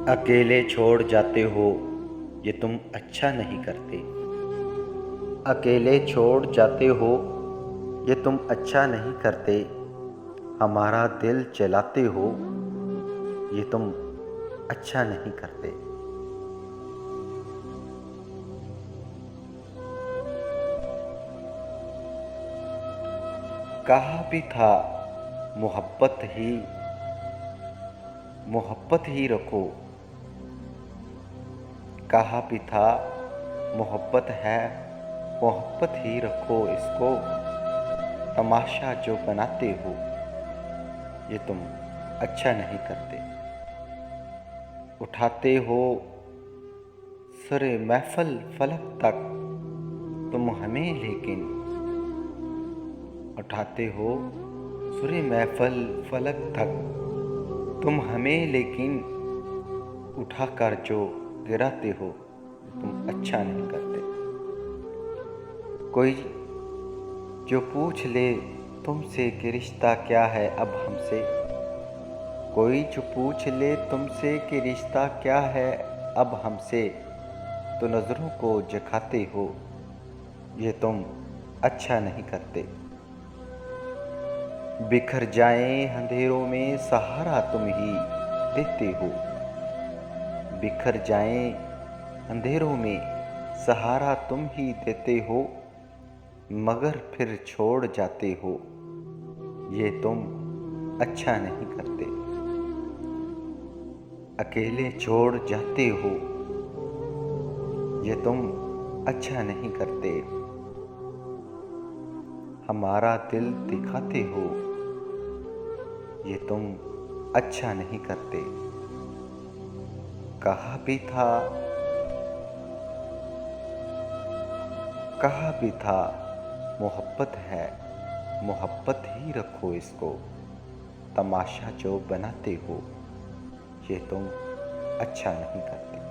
अकेले छोड़ जाते हो, ये तुम अच्छा नहीं करते। अकेले छोड़ जाते हो, ये तुम अच्छा नहीं करते। हमारा दिल जलाते हो, ये तुम अच्छा नहीं करते। कहा भी था मोहब्बत ही रखो। कहा भी था मोहब्बत है, मोहब्बत ही रखो इसको। तमाशा जो बनाते हो, ये तुम अच्छा नहीं करते। उठाते हो सुरे महफल फलक तक तुम हमें, लेकिन उठाते हो सुरे महफल फलक तक तुम हमें, लेकिन उठाकर जो गिराते हो, तुम अच्छा नहीं करते। कोई जो पूछ ले तुमसे कि रिश्ता क्या है अब हमसे। कोई जो पूछ ले तुमसे कि रिश्ता क्या है अब हमसे, तो नज़रों को झुकाते हो, ये तुम अच्छा नहीं करते। बिखर जाएं अंधेरों में सहारा तुम ही देते हो। बिखर जाएं अंधेरों में सहारा तुम ही देते हो, मगर फिर छोड़ जाते हो, ये तुम अच्छा नहीं करते। अकेले छोड़ जाते हो, ये तुम अच्छा नहीं करते। हमारा दिल दिखाते हो, ये तुम अच्छा नहीं करते। कहा भी था कहा भी था मोहब्बत है, मोहब्बत ही रखो इसको। तमाशा जो बनाते हो, ये तुम अच्छा नहीं करते।